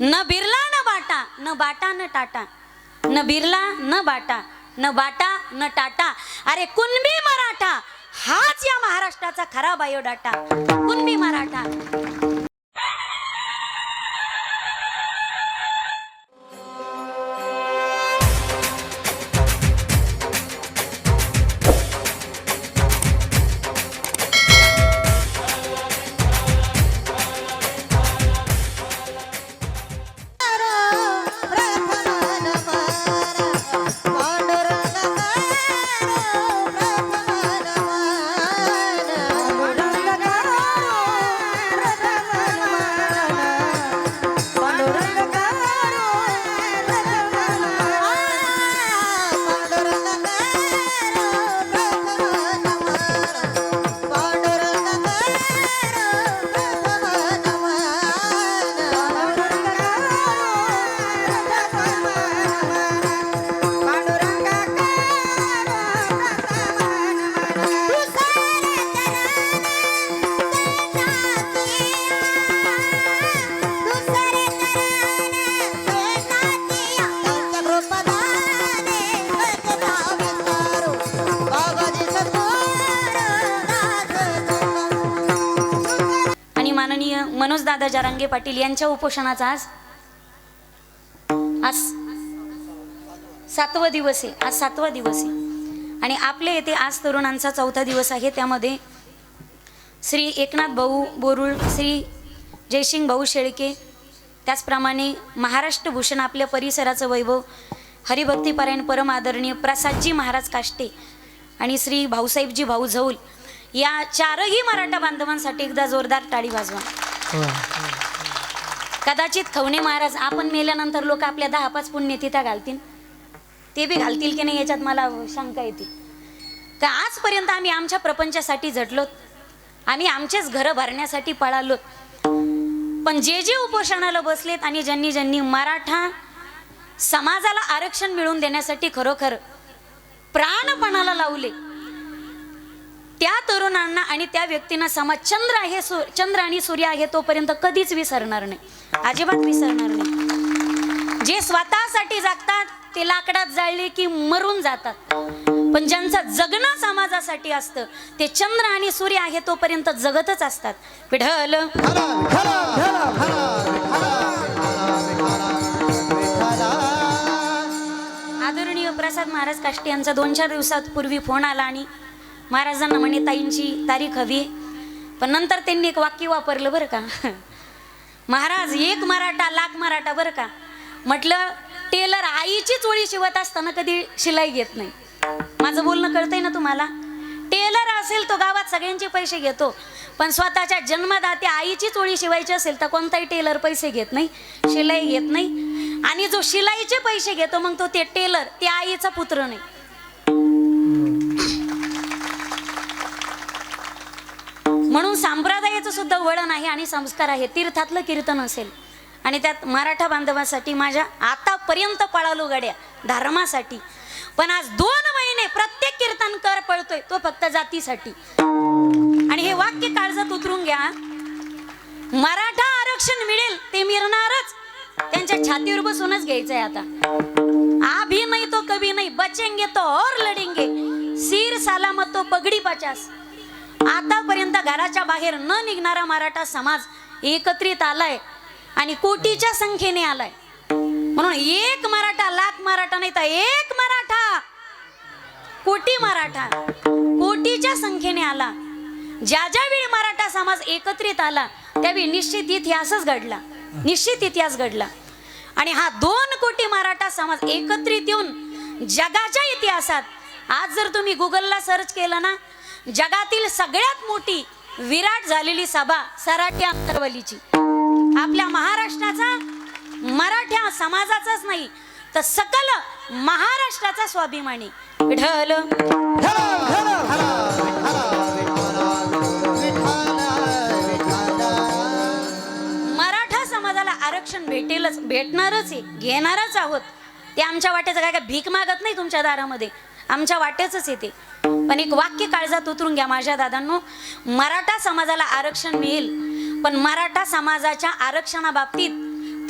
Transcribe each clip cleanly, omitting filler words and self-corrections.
न बिरला न बाटा, न बाटा न टाटा, न बिरला न बाटा, न बाटा न टाटा, अरे कुणबी मराठा हाच या महाराष्ट्राचा खरा बायोडाटा. कुणबी मराठा. मनोज दादा जरांगे पाटील यांच्या उपोषणाचा आज 7वा दिवस आहे. आज 7वा दिवस आहे आणि आपल्या येथे आज तरुणांचा 4था दिवस आहे. त्यामध्ये श्री एकनाथ भाऊ बोरुळ, श्री जयसिंग भाऊ शेळके, त्याचप्रमाणे महाराष्ट्र भूषण आपल्या परिसराचं वैभव हरिभक्तीपरायण परम आदरणीय प्रसादजी महाराज काष्टे आणि श्री भाऊसाहेबजी भाऊ झौल या 4ही मराठा बांधवांसाठी एकदा जोरदार टाळी वाजवा. कदाचित खवणे महाराज आपण मेल्यानंतर लोक आपल्या 10-5 पुण्यतिथ्या घालतील, ते बी घालतील की नाही याच्यात मला शंका येते. का आजपर्यंत आम्ही आमच्या प्रपंचासाठी झटलोत, आम्ही आमचेच घरं भरण्यासाठी पळालोत, पण जे जे उपोषणाला बसलेत आणि ज्यांनी ज्यांनी मराठा समाजाला आरक्षण मिळवून देण्यासाठी खरोखर प्राणपणाला लावले त्या तरुणांना आणि त्या व्यक्तींना समाज चंद्र आणि सूर्य आहे तोपर्यंत कधीच विसरणार नाही, अजिबात विसरणार नाही. जे स्वतःसाठी जगतात ते लाकडात जाळले की मरून जातात, पण ज्यांचं जगणं समाजासाठी असतं ते चंद्र आणि सूर्य आहे तोपर्यंत जगतच असतात. विठ्ठल आदरणीय प्रसाद महाराज काष्टे यांचा 2-4 दिवसापूर्वी फोन आला आणि महाराजांना म्हणे ताईंची तारीख हवी, पण नंतर त्यांनी एक वाक्य वापरलं बरं का, महाराज 1 मराठा लाख मराठा बरं का. म्हटलं टेलर आईची चोळी शिवत असताना कधी शिलाई घेत नाही. माझं बोलणं कळतंय ना तुम्हाला. टेलर असेल तो गावात सगळ्यांचे पैसे घेतो, पण स्वतःच्या जन्मदाते आईची चोळी शिवायची असेल तर कोणताही टेलर पैसे घेत नाही, शिलाई घेत नाही. आणि जो शिलाईचे पैसे घेतो मग तो ते टेलर ते आईचा पुत्र नाही. म्हणून संप्रदायाचं सुद्धा वळण आहे आणि संस्कार आहे. तीर्थातलं कीर्तन असेल आणि त्यात मराठा बांधवासाठी माझ्या आतापर्यंत पळालो गड्या धर्मासाठी, पण आज 2 महिने प्रत्येक कीर्तनकार पळतोय तो फक्त जातीसाठी. आणि हे वाक्य काळजात उतरून घ्या, मराठा आरक्षण मिळेल ते मिळणारच, त्यांच्या छातीवर बसूनच घ्यायचंय. आता अभी नहीं तो कभी नहीं, बचेंगे तो और लढेंगे, सिर सलामत तो पगडी 50. आतापर्यंत घराच्या बाहेर न निघणारा मराठा समाज एकत्रित आलाय आणि कोटीच्या संख्येने आलाय. म्हणून 1 मराठा लाख मराठा नाही तर 1 मराठा कोटी मराठा कोटीच्या संख्येने आला. ज्यावेळी मराठा समाज एकत्रित आला त्यावेळी निश्चित इतिहासच घडला, निश्चित इतिहास घडला. आणि हा 2 कोटी मराठा समाज एकत्रित येऊन जगाच्या इतिहासात आज जर तुम्ही गुगलला सर्च केलं ना, जगातील सगळ्यात मोठी विराट झालेली सभा सराटी अंतरवलीची. आपल्या महाराष्ट्राचा मराठा समाजाचाच नाही तर सकल महाराष्ट्राचा स्वाभिमानी. विठ्ठल मराठा समाजाला आरक्षण भेटेलच, भेटणारच आहे, घेणारच आहोत. ते आमच्या वाट्याचं काय भीक मागत नाही तुमच्या दारामध्ये, आमच्या वाट्याच येते. पण एक वाक्य काळजात उतरून घ्या माझ्या दादांनो, मराठा समाजाला आरक्षण मिळेल, पण मराठा समाजाच्या आरक्षणाबाबतीत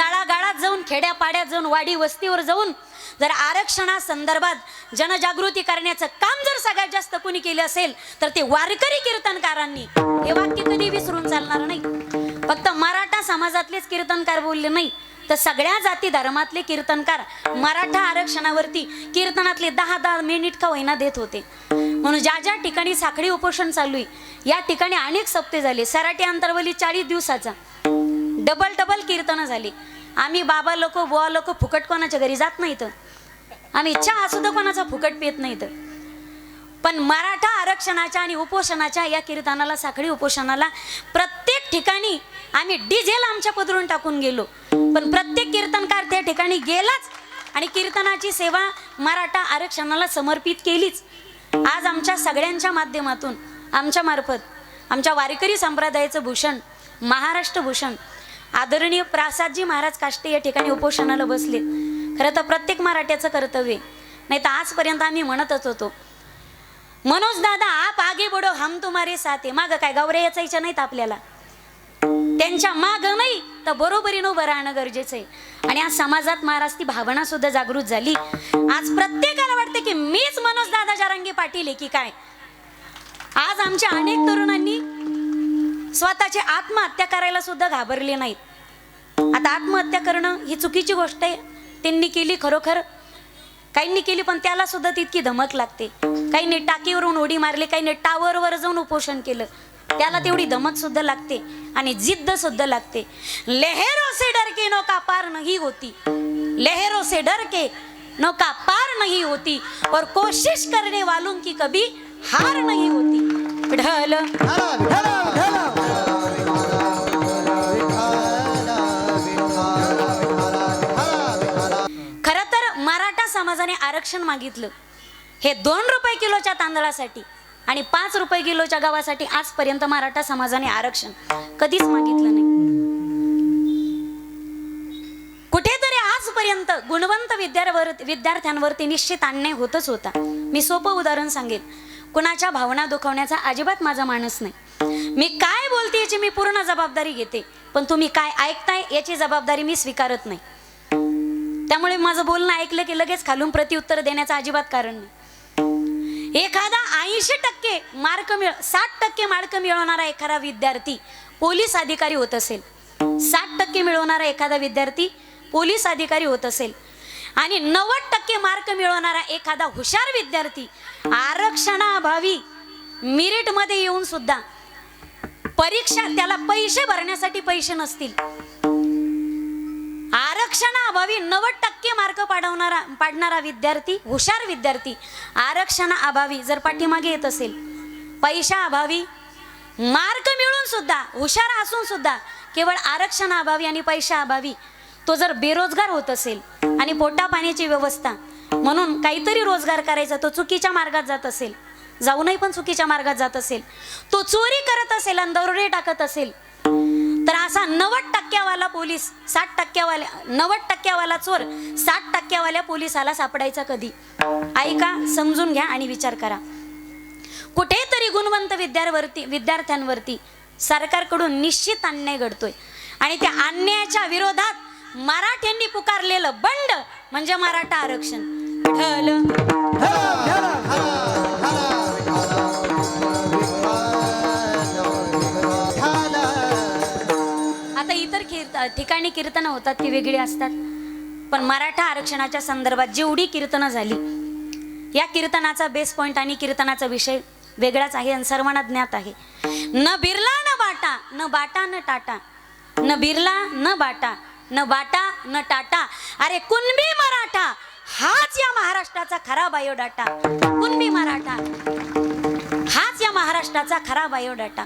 तळागाळ खेड्यापाड्यात जाऊन, वाडी वस्तीवर जाऊन जर आरक्षणासंदर्भात जनजागृती करण्याचं काम जर सगळ्यात जास्त कोणी केलं असेल तर ते वारकरी कीर्तनकारांनी. हे वाक्य कधी विसरून चालणार नाही. फक्त मराठा समाजातलेच कीर्तनकार बोलले नाही, तर सगळ्या जाती धर्मातले कीर्तनकार मराठा आरक्षणावरती कीर्तनातले 10-10 मिनिट का होईना देत होते. म्हणून ज्या ज्या ठिकाणी साखळी उपोषण चालू आहे या ठिकाणी अनेक सप्ते झाले. सराटी अंतरवली 40 दिवसाचा डबल कीर्तन झाली. आम्ही बाबा लोक बुवा लोक फुकट कोणाच्या घरी जात नाहीत. आम्ही चहा सुद्धा कोणाचा फुकट पित नाहीत. पण मराठा आरक्षणाच्या आणि उपोषणाच्या या कीर्तनाला, साखळी उपोषणाला प्रत्येक ठिकाणी आम्ही डिझेल आमच्या पदरून टाकून गेलो. पण प्रत्येक कीर्तनकार त्या ठिकाणी गेलाच आणि कीर्तनाची सेवा मराठा आरक्षणाला समर्पित केलीच. आज आमच्या सगळ्यांच्या माध्यमातून, आमच्या मार्फत, आमच्या वारकरी संप्रदायाचं भूषण, महाराष्ट्र भूषण आदरणीय प्रसादजी महाराज काष्टे या ठिकाणी उपोषणाला बसले. खरं तर प्रत्येक मराठ्याचं कर्तव्य, नाही तर आजपर्यंत आम्ही म्हणतच होतो मनोज दादा आप आगे बढो हम तुम्हारे साथ है. मागं काय गौऱ्या याचायच्या नाहीत आपल्याला, त्यांच्या माग नाही तर बरोबरीनं उभं राहणं गरजेचं आहे. आणि आज समाजात महाराज ती भावना सुद्धा जागृत झाली. आज प्रत्येकाला वाटतं की मीच मनोज दादा जरांगे पाटील आहे की काय. आज आमच्या अनेक तरुणांनी स्वतःची आत्महत्या करायला सुद्धा घाबरले नाहीत. आता आत्महत्या करणं ही चुकीची गोष्ट आहे. त्यांनी केली, खरोखर काहींनी केली, पण त्याला सुद्धा तितकी धमक लागते. काहींनी टाकीवरून उडी मारली, काहींनी टावरवर जाऊन उपोषण केलं, त्याला तेवढी धमक सुद्धा लागते आणि जिद्द सुद्धा लागते. लहरों से डर के नौका पार नहीं होती, लहरों से डर के नौका पार नहीं होती और कोशिश करने वालों की कभी हार नहीं होती. ढल खरं तर मराठा समाजाने आरक्षण मागितलं हे 2 रुपये किलोच्या तांदळासाठी आणि 5 रुपये किलोच्या गव्हासाठी. आजपर्यंत मराठा समाजाने आरक्षण कधीच मागितलं नाही. कुठेतरी आजपर्यंत गुणवंत विद्यार्थ्यांवरती निश्चित अन्याय होतच होता. मी सोपं उदाहरण सांगेन, कुणाच्या भावना दुखवण्याचा अजिबात माझा मानस नाही. मी काय बोलते याची मी पूर्ण जबाबदारी घेते, पण तुम्ही काय ऐकताय याची जबाबदारी मी स्वीकारत नाही. त्यामुळे माझं बोलणं ऐकलं की लगेच खालून प्रत्युत्तर देण्याचं अजिबात कारण नाही. एखादा 80% मार्क 60% मार्क मिळवणारा एखादा विद्यार्थी पोलीस अधिकारी होत असेल, 60% मिळवणारा एखादा विद्यार्थी पोलीस अधिकारी होत असेल आणि 90% मार्क मिळवणारा एखादा हुशार विद्यार्थी आरक्षणाअभावी मेरिट मध्ये येऊन सुद्धा परीक्षा, त्याला पैसे भरण्यासाठी पैसे नसतील, आरक्षणाअभावी 90% मार्क पाडणारा विद्यार्थी, हुशार विद्यार्थी आरक्षणाअभावी जर पाठीमागे येत असेल, पैशाअभावी मार्क मिळून सुद्धा, हुशार असून सुद्धा केवळ आरक्षणाअभावी आणि पैशाअभावी तो जर बेरोजगार होत असेल आणि पोटा पाण्याची व्यवस्था म्हणून काहीतरी रोजगार करायचा, तो चुकीच्या मार्गात जात असेल, जाऊनही पण चुकीच्या मार्गात जात असेल, तो चोरी करत असेल आणि दरोडे टाकत असेल, तर असा 90% वाला पोलीस 90% वाला चोर 60% वाल्या पोलिसाला सापडायचा कधी? ऐका, समजून घ्या आणि विचार करा. कुठेतरी गुणवंत विद्यार्थ्यांवरती सरकारकडून निश्चित अन्याय घडतोय आणि त्या अन्यायाच्या विरोधात मराठ्यांनी पुकारलेलं बंड म्हणजे मराठा आरक्षण. आता इतर ठिकाणी कीर्तनं होतात ती वेगळी असतात, पण मराठा आरक्षणाच्या संदर्भात जेवढी कीर्तनं झाली, या कीर्तनाचा बेस पॉइंट आणि कीर्तनाचा विषय वेगळाच आहे आणि सर्वांना ज्ञात आहे. न बिरला न बाटा, न बाटा न टाटा, न बिरला न बाटा, न बाटा न टाटा, अरे कुणबी मराठा हाच या महाराष्ट्राचा खरा बायोडाटा. कुणबी मराठा हाच या महाराष्ट्राचा खरा बायोडाटा.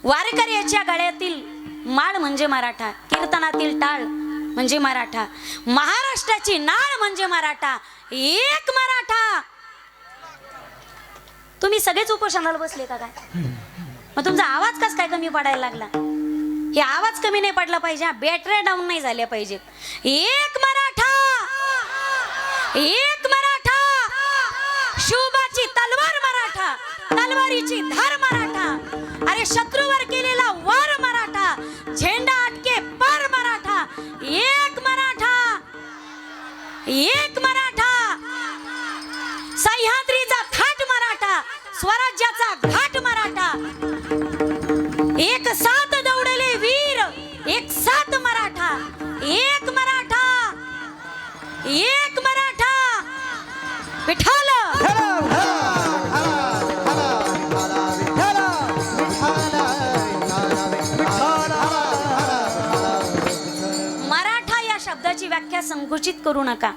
वारकऱ्याच्या गळ्यातील माळ म्हणजे मराठा, कीर्तनातील टाळ म्हणजे मराठा, महाराष्ट्राची नाळ म्हणजे मराठा, एक मराठा. तुम्ही सगळेच उपोषणाला बसले का काय? मग तुमचा आवाज कस काय कमी पडायला लागला? हे आवाज कमी नाही पडला पाहिजे, बॅटरी डाऊन नाही झाल्या पाहिजेत. एक मराठा, एक मराठा, शिवबाची तलवार मराठा, तलवारीची धार मराठा, अरे शत्रूवर केलेला वार मराठा, झेंडा अटके पार मराठा, एक मराठा. एक मराठा, सह्याद्रीचा थाट मराठा, स्वराज्याचा घाट मराठा, एक साथ दौडले वीर, एक साथ मराठा, एक मराठा, एक मराठा, विठ्ठल शब्दाची व्याख्या संकुचित करू नका.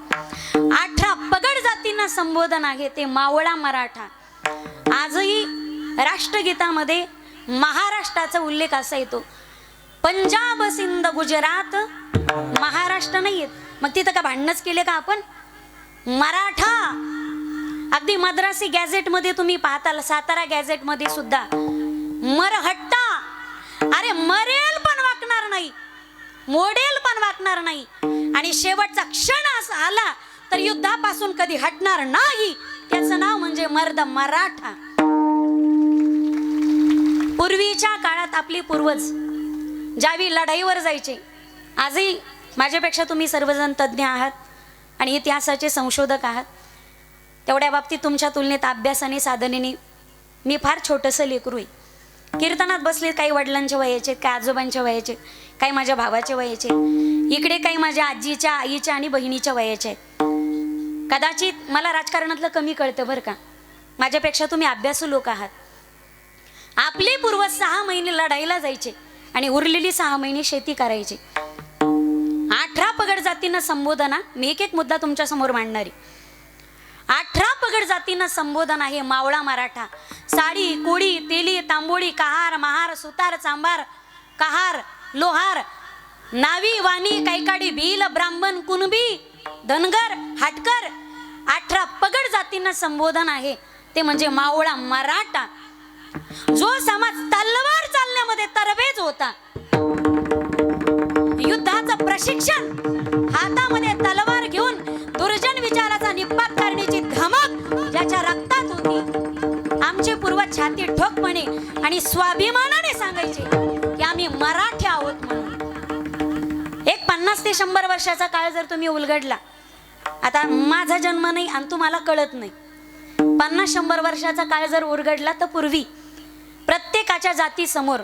18 पगड जातींना संबोधन आहे ते मावळा मराठा. आजही राष्ट्रगीतामध्ये महाराष्ट्राचा उल्लेख असा येतो. पंजाब सिंध गुजरात महाराष्ट्र नाही येत. मग तिथं का भांडणच केले का आपण? मराठा. अगदी मद्रासी गॅझेट मध्ये तुम्ही पाहताल, सातारा गॅझेट मध्ये सुद्धा मरहट्टा. अरे मरेल पण वाकणार नाही, मोडेल पण वाकणार नाही, आणि शेवटचा क्षण असा आला तर युद्धापासून कधी हटणार नाही. त्याचं नाव म्हणजे मर्द मराठा. पूर्वीच्या काळात आपले पूर्वज ज्यावेळी लढाईवर जायचे, आजही माझ्यापेक्षा तुम्ही सर्वजण तज्ज्ञ आहात आणि इतिहासाचे संशोधक आहात, तेवढ्या बाबतीत तुमच्या तुलनेत अभ्यासाने साधनेने मी फार छोटंसं लेकरू आहे. कीर्तनात बसले काही वडिलांच्या वयाचे, काही आजोबांच्या वयाचे, काही माझ्या भावाच्या वयाचे, इकडे काही माझ्या आजीच्या, आईच्या आणि बहिणीच्या वयाचे आहेत. कदाचित मला राजकारणातलं कमी कळतं बरं का, माझ्यापेक्षा तुम्ही अभ्यासू लोक आहात. आपले पूर्वज 6 महिने लढाईला जायचे आणि उरलेली 6 महिने शेती करायची. 18 पगड जातींना संबोधना. मी एक मुद्दा तुमच्या समोर मांडणारी. 18 पगड जातींना संबोधन आहे मावळा मराठा. साडी, कोळी, तेली, तांबोळी, कहार, महार, सुतार, चांभार, कहार, लोहार, नावी, वाणी, कैकाडी, भील, ब्राह्मण, कुणबी, धनगर, हाटकर. 18 पगड जातींना संबोधन आहे ते म्हणजे मावळा मराठा. जो समाज तलवार चालण्यामध्ये तरबेज होता, युद्धाचं प्रशिक्षण, हातामध्ये तलवार घेऊन दुर्जन विचाराचा निपात करण्याची धमक ज्याच्या रक्तात होती, आमचे पूर्वज छाती ठोकपणे आणि स्वाभिमानाने सांगायचे की आम्ही मराठी आहोत म्हणून. एक 50 ते 100 वर्षाचा काळ जर तुम्ही उलगडला, आता माझा जन्म नाही आणि तुम्हाला कळत नाही, 50-100 वर्षाचा काळ जर उलगडला तर पूर्वी प्रत्येकाच्या जाती समोर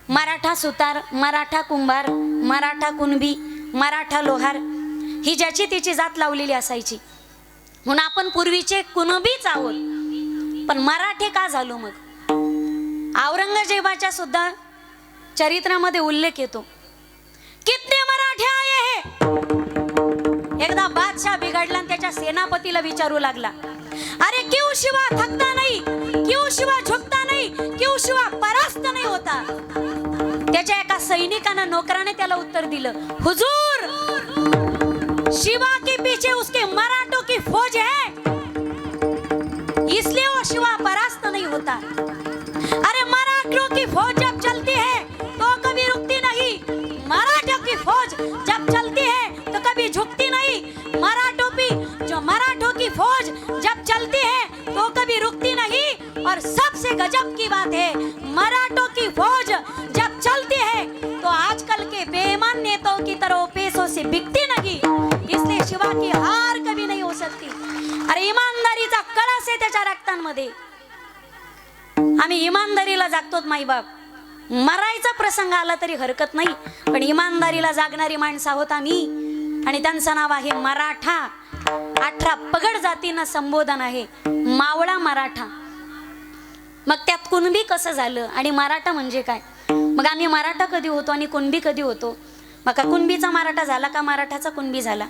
मराठा सुतार, मराठा कुंभार, मराठा कुणबी, मराठा लोहार ही ज्याची त्याची जात लावलेली असायची. म्हणून आपण पूर्वीचे कुणबीच आहोत. पण मराठे का झालो मग? औरंगजेबाच्या सुद्धा चरित्रामध्ये उल्लेख येतो, कितने मराठे आये हे. एकदा बादशाह बिघडला आणि त्याच्या सेनापतीला विचारू लागला, अरे क्यों शिवा थकता नहीं, क्यों शिवा झुकता नहीं, क्यों शिवा परास्त नहीं होता. त्याच्या एका सैनिकानं, नोकराने त्याला उत्तर दिलं, हुजूर, शिवा के पीछे उसके मराठों की फौज है, इसलिए वो शिवा परास्त नहीं होता. अरे मराठों की फौज जब चलती है तो कभी रुकती नहीं, मराठों की फौज जब चलती है तो कभी झुकती नहीं. मराठों की फौज जब चलती है तो कभी रुकती नहीं. और सबसे गजब की बात है, मराठों की फौज जब चलती है तो आजकल के बेईमान नेताओं की तरह पैसों से बिकती नहीं, इसलिए शिवा की हार कभी नहीं हो सकती. अरे इमानदारीचा कळस आहे त्याच्या रक्तांमध्ये. आम्ही इमानदारीला जागतोत माई बाप. मरायचा प्रसंग आला तरी हरकत नाही, पण इमानदारीला जागणारी माणसं आहोत आम्ही, आणि त्यांचं नाव आहे मराठा. 18 पगड जातींना संबोधन आहे मावळा मराठा. मग त्यात कुणबी कसं झालं आणि मराठा म्हणजे काय? मग आम्ही मराठा कधी होतो आणि कुणबी कधी होतो? मग का कुणबीचा मराठा झाला का मराठाचा कुणबी झाला?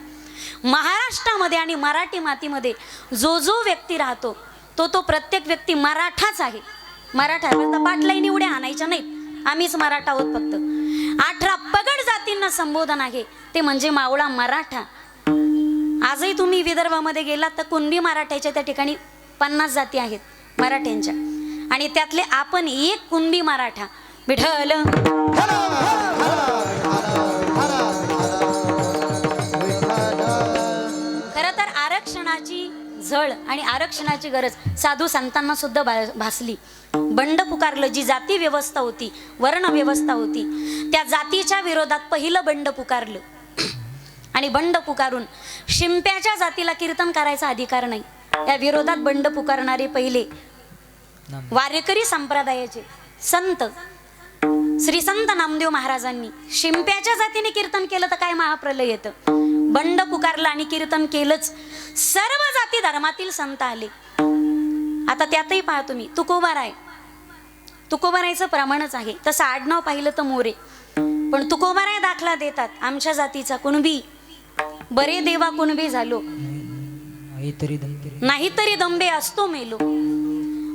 महाराष्ट्रामध्ये आणि मराठी मातीमध्ये जो जो व्यक्ती राहतो तो प्रत्येक व्यक्ती मराठाच आहे. मराठा पाटलाईन एवढ्या आणायच्या नाहीत, आम्हीच मराठा आहोत फक्त. 18 पगड जातींना संबोधन आहे ते म्हणजे मावळा मराठा. आजही तुम्ही विदर्भामध्ये गेलात तर कुणबी मराठ्याच्या त्या ठिकाणी 50 जाती आहेत मराठ्यांच्या, आणि त्यातले आपण एक कुणबी मराठा. विठ्ठल खरं तर आरक्षणाची झळ आणि आरक्षणाची गरज साधू संतांना सुद्धा भासली. बंड पुकारलं. जी जाती व्यवस्था होती, वर्ण व्यवस्था होती, त्या जातीच्या विरोधात पहिलं बंड पुकारलं आणि बंड पुकारून शिंप्याच्या जातीला कीर्तन करायचा अधिकार नाही. या विरोधात बंड पुकारणारे पहिले वारकरी संप्रदायाचे संत श्री संत नामदेव महाराजांनी शिंप्याच्या जातीने कीर्तन केलं तर काय महाप्रलय येतं. बंड पुकारलं आणि कीर्तन केलंच. सर्व जाती धर्मातील संत आले. आता त्यातही पहा तुम्ही, तुकोबाराय, तुकोबारायचं प्रमाणच आहे. तसं आडनाव पाहिलं तर मोरे, पण तुकोबाराय दाखला देतात आमच्या जातीचा कुणबी, बरे देवा कुणबी झालो, नाहीतरी दंबे असतो मेलो.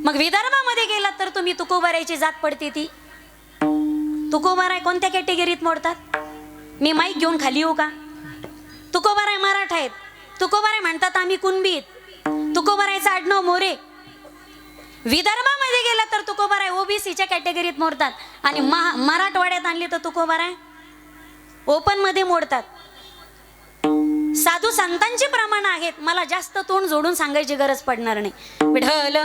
मग विदर्भामध्ये गेलात तर तुम्ही तुकोबारायची जात पडते ती. तुकोबाराय कोणत्या कॅटेगरीत मोडतात? मी माईक घेऊन खाली येऊ का? तुकोबाराय मराठा आहेत. तुकोबाराय म्हणतात आम्ही कुणबी आहेत. तुकोबारायचं आडनाव मोरे. विदर्भामध्ये गेला तर तुकोबाराय ओबीसीच्या कॅटेगरीत मोडतात आणि मराठवाड्यात आणली तर तुकोबाराय ओपन मध्ये मोडतात. साधू संतांची प्रमाण आहेत. मला जास्त तोंड जोडून सांगायची गरज पडणार नाही. विठ्ठल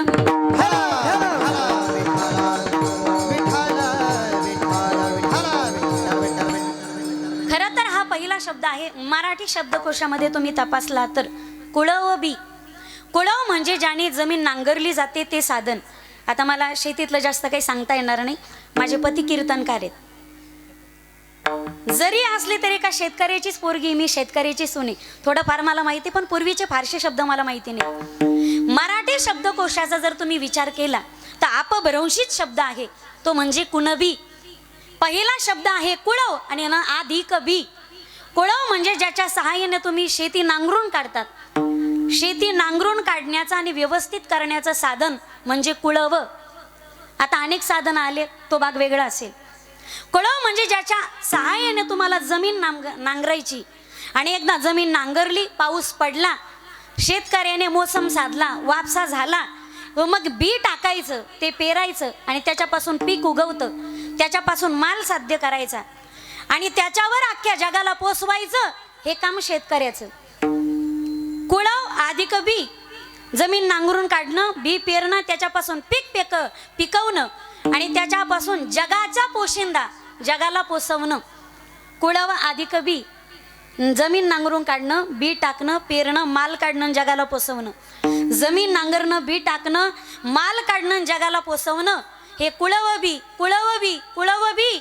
खरं तर हा पहिला शब्द आहे. मराठी शब्दकोशामध्ये तुम्ही तपासला तर कुळव बी, कुळव म्हणजे ज्याने जमीन नांगरली जाते ते साधन. आता मला शेतीतलं जास्त काही सांगता येणार नाही. माझे पती कीर्तनकार आहेत. जरी असले तरी का शेतकऱ्याचीच पोरगी, मी शेतकऱ्याची सुने. थोडंफार मला माहिती, पण पूर्वीचे फारसे शब्द मला माहिती नाही. मराठी शब्दकोशाचा जर तुम्ही विचार केला तर अपभ्रंशित शब्द आहे तो म्हणजे कुणबी. पहिला शब्द आहे कुळव आणि अधिक बी. कुळव म्हणजे ज्याच्या सहाय्याने तुम्ही शेती नांगरून काढतात. शेती नांगरून काढण्याचं आणि व्यवस्थित करण्याचं साधन म्हणजे कुळव. आता अनेक साधन आले, तो भाग वेगळा असेल. कुळव म्हणजे ज्याच्या सहाय्याने तुम्हाला जमीन नांगरायची आणि एकदा जमीन नांगरली, पाऊस पडला, शेतकऱ्याने मोसम साधला, वापसा झाला, व मग बी टाकायचं, ते पेरायचं आणि त्याच्यापासून पीक उगवतं, त्याच्यापासून माल साध्य करायचा आणि त्याच्यावर अख्ख्या जगाला पोसवायचं, हे काम शेतकऱ्याचं. कुळव अधिक बी, जमीन नांगरून काढणं, बी पेरणं, त्याच्यापासून पीक पिकवणं आणि त्याच्यापासून जगाचा पोशिंदा, जगाला पोसवणं. कुळव अधिक बी, जमीन नांगरून काढणं, बी टाकणं, पेरणं, माल काढणं, जगाला पोसवणं. जमीन नांगरणं, बी टाकणं, माल काढणं, जगाला पोसवणं, हे कुळव बी. कुळव बी, कुळव बी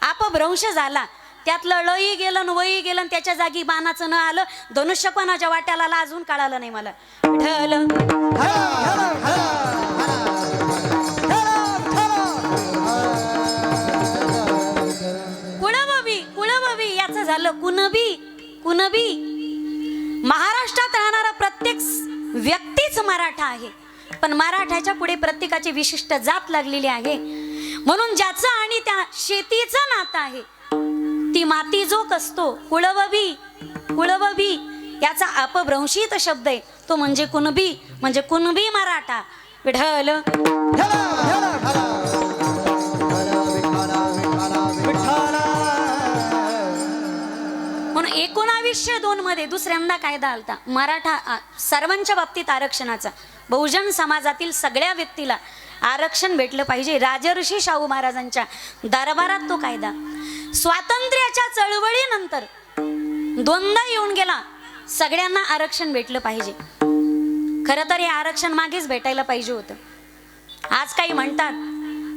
अपभ्रंश झाला. त्यातलं लई गेलं, वही गेलं, त्याच्या जागी बाणाचं न आलं. धनुष्यपणाच्या वाट्याला अजून कळालं नाही मला. विठ्ठल कुळवबी, कुळवबी याचं झालं कुणबी. कुणबी महाराष्ट्रात राहणारा प्रत्येक व्यक्तीच मराठा आहे, पण मराठाच्या पुढे प्रत्येकाची विशिष्ट जात लागलेली आहे. म्हणून ज्याचं आणि त्या शेतीचं नातं आहे, ती माती जोक असतो. कुळवबी, कुळवबी याचा अपभ्रंशित शब्द आहे तो म्हणजे कुणबी, म्हणजे कुणबी मराठा. विठ्ठल म्हणून 1902 मध्ये दुसऱ्यांदा कायदा आलता मराठा सर्वांच्या बाबतीत आरक्षणाचा. बहुजन समाजातील सगळ्या व्यक्तीला आरक्षण भेटलं पाहिजे. राजर्षी शाहू महाराजांच्या दरबारात तो कायदा स्वातंत्र्याच्या चळवळीनंतर दोनदा येऊन गेला. सगळ्यांना आरक्षण भेटलं पाहिजे. खरं तर हे आरक्षण मागेच भेटायला पाहिजे होतं. आज काही म्हणतात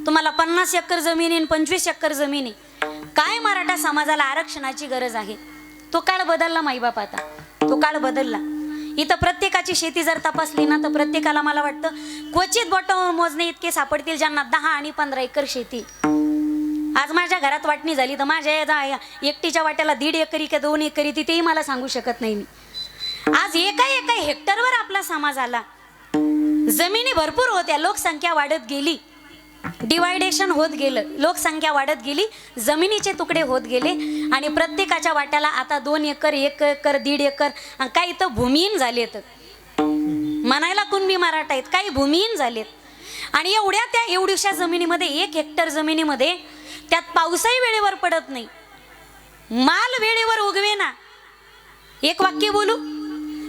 तुम्हाला 50 एकर जमिनी 25 एकर जमिनी. काय मराठा समाजाला आरक्षणाची गरज आहे? तो काळ बदलला माईबाप. आता तो काळ बदलला. इथं प्रत्येकाची शेती जर तपासली ना तर प्रत्येकाला मला वाटतं क्वचित बोटावर मोजणे इतके सापडतील ज्यांना 10 आणि 15 एकर शेती. आज माझ्या घरात वाटणी झाली तर माझ्या एकटीच्या वाट्याला 1.5 एकरी का 2 एकरी तिथेही मला सांगू शकत नाही मी. आज एका हेक्टरवर आपला समाज आला. जमिनी भरपूर होत्या, लोकसंख्या वाढत गेली, डिवायडेशन होत गेलं, लोकसंख्या वाढत गेली, जमिनीचे तुकडे होत गेले आणि प्रत्येकाच्या वाट्याला आता 2 एकर 1 एकर 1.5 एकर काही तर भूमिहीन झालेत. म्हणायला कुणबी मराठा आहेत, काही भूमिहीन झालेत. आणि त्या एवढ्याशा जमिनीमध्ये 1 हेक्टर जमिनीमध्ये त्यात पाऊसही वेळेवर पडत नाही, माल वेळेवर उगवेना. एक वाक्य बोलू,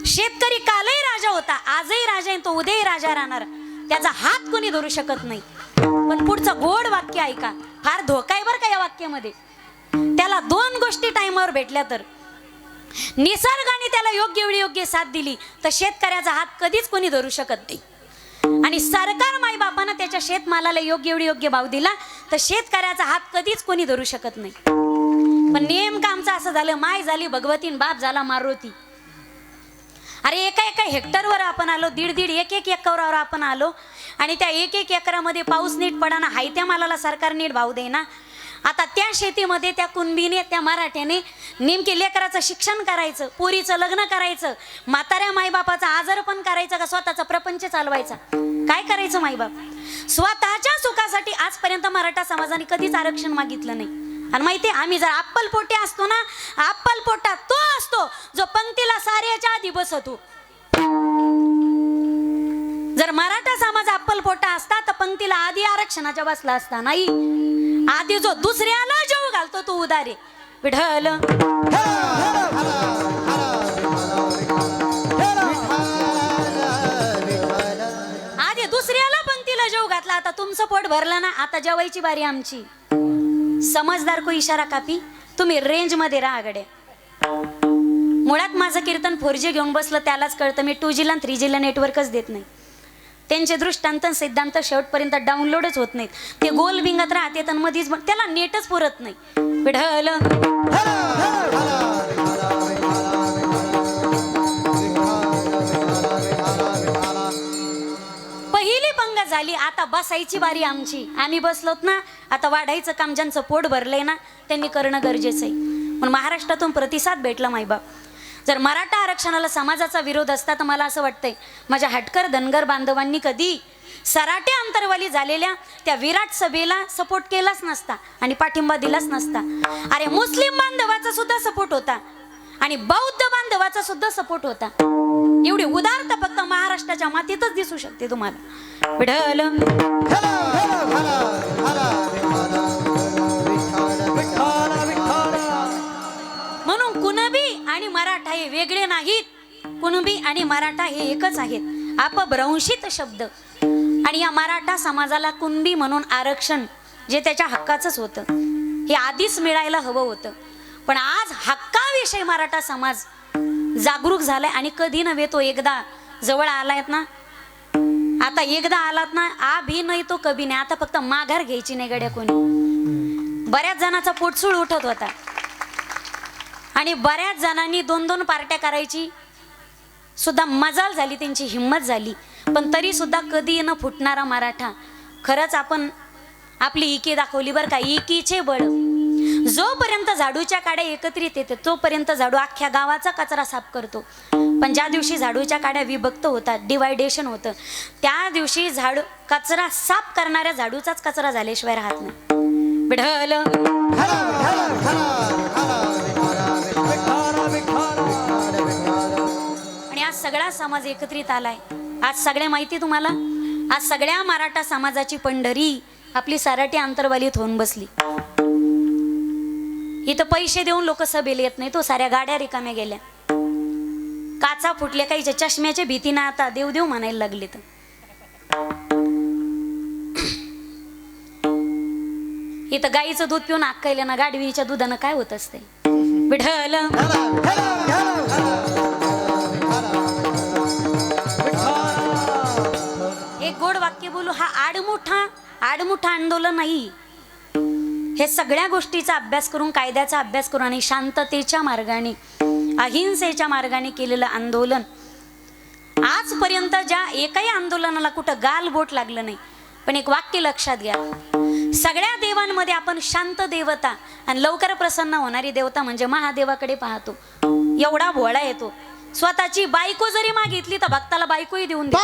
शेतकरी कालही राजा होता, आजही राजा आहे, तो उद्याही राजा राहणार. त्याचा हात कोणी धरू शकत नाही. पण पुढचं गोड वाक्य ऐका, फार धोका आहे बरं का या वाक्यामध्ये. त्याला 2 गोष्टी टाइमवर भेटल्या तर निसर्गाने त्याला योग्य वेळी योग्य साथ दिली तर शेतकऱ्याचा हात कधीच कोणी धरू शकत नाही. आणि सरकार माईबापानं त्याच्या शेतमालाला योग्य वेळी योग्य भाव दिला तर शेतकऱ्याचा हात कधीच कोणी धरू शकत नाही. पण नेमकं आमचं असं झालं, माय झाली भगवतीन बाप झाला मारुती. अरे एका एका हेक्टरवर आपण आलो, दीड एक एकरावर आपण आलो आणि त्या एक एकरामध्ये पाऊस नीट पडाना, हाय त्या मालाला सरकार नीट भाव देईना. आता त्या शेतीमध्ये त्या कुणबीने त्या मराठ्याने नेमके लेकराचं शिक्षण करायचं, पोरीचं लग्न करायचं, म्हाताऱ्या माईबापाचा आजार पण करायचं का स्वतःचा प्रपंच चालवायचा? काय करायचं माईबाप? स्वतःच्या सुखासाठी आजपर्यंत मराठा समाजाने कधीच आरक्षण मागितलं नाही. आणि माहिती आम्ही जर अप्पलपोटे असतो ना, अप्पलपोटा तो असतो जो पंक्तीला साऱ्याच्या आधी बसतो. जर मराठा समाज अप्पलपोटा असता तर पंक्तीला आधी आरक्षणाच्या बसला असता. नाही, आधी जो दुसऱ्याला जेव घालतो तो उदारे विठ्ठल. आधी दुसऱ्याला पंक्तीला जेव घातला. आता तुमचं पोट भरलं ना, आता जेवायची बारी आमची. समजदार को इशारा कापी, तुम्ही रेंज मध्ये राहा गड्या. मुळात माझं कीर्तन 4G घेऊन बसलं त्यालाच कळतं मी 2G ला 3G ला नेटवर्कच देत नाही. त्यांचे दृष्टांत सिद्धांत शेवटपर्यंत डाउनलोडच होत नाहीत. ते गोल बिंगत राहते तर मधीच त्याला नेटच पुरत नाही. विठ्ठल पहिली पंगत झाली, आता बसायची बारी आमची. आम्ही बसलोत ना, आता वाढायचं काम ज्यांचं पोट भरलंय ना त्यांनी करणं गरजेचं आहे. पण महाराष्ट्रातून प्रतिसाद भेटला माईबाप. जर मराठा आरक्षणाला समाजाचा विरोध असता तर मला असं वाटतंय माझ्या हटकर धनगर बांधवांनी कधी सराटे अंतरवाली झालेल्या त्या विराट सभेला सपोर्ट केलाच नसता आणि पाठिंबा दिलाच नसता. अरे मुस्लिम बांधवाचा सुद्धा सपोर्ट होता आणि बौद्ध बांधवाचा सुद्धा सपोर्ट होता. एवढी उदारता फक्त महाराष्ट्राच्या मातीतच दिसू शकते तुम्हाला. विठ्ठल म्हणून कुणबी आणि मराठा हे वेगळे नाहीत. कुणबी आणि मराठा हे एकच आहेत, अपभ्रंशित शब्द. आणि या मराठा समाजाला कुणबी म्हणून आरक्षण जे त्याच्या हक्काचंच होतं हे आधीच मिळायला हवं होतं. पण आज हक्काविषयी मराठा समाज जागरूक झालाय आणि कधी नव्हे तो एकदा जवळ आलायत ना. आता एकदा आलात ना, आभी नाही तो कभी नाही. आता फक्त माघार घ्यायची नाही गड्या कोणी. बऱ्याच जणांचा पोटसूळ उठत होता आणि बऱ्याच जणांनी 2-2 पार्ट्या करायची सुद्धा मजाल झाली, त्यांची हिंमत झाली. पण तरी सुद्धा कधी न फुटणारा मराठा. खरंच आपण आपली इकी दाखवली बरं का. इकीचे बळ. जोपर्यंत झाडूच्या काड्या एकत्रित येते तोपर्यंत झाडू अख्ख्या गावाचा कचरा साफ करतो. पण ज्या दिवशी झाडूच्या काड्या विभक्त होतात, डिवायडेशन होतं, त्या दिवशी झाडू कचरा साफ करणाऱ्या झाडूचाच कचरा झाल्याशिवाय राहत नाही. विठ्ठल आणि आज सगळा समाज एकत्रित आलाय. आज सगळ्या माहिती तुम्हाला, आज सगळ्या मराठा समाजाची पंढरी आपली सराटी अंतरवालीत होऊन बसली. इथं पैसे देऊन लोक सभेला येत नाही तो, साऱ्या गाड्या रिकाम्या गेल्या, काचा फुटल्या, काहीच्या चष्म्याच्या भीतीनं आता देव देव म्हणायला लागले. तर इथं गाईचं दूध पिऊन अक्कायला ना, गाडवीच्या दुधानं काय होत असते. विठ्ठल एक गोड वाक्य बोलू, हा आडमुठा आंदोलन नाही. हे सगळ्या गोष्टीचा अभ्यास करून, कायद्याचा अभ्यास करून आणि शांततेच्या मार्गाने, अहिंसेच्या मार्गाने केलेलं आंदोलन. आजपर्यंत ज्या एकाही आंदोलनाला कुठं गाल बोट लागलं नाही. पण एक वाक्य लक्षात घ्या, सगळ्या देवांमध्ये आपण शांत देवता आणि लवकर प्रसन्न होणारी देवता म्हणजे महादेवाकडे पाहतो. एवढा भोळा येतो, स्वतःची बायको जरी मागितली तर भक्ताला बायकोही देऊन दे.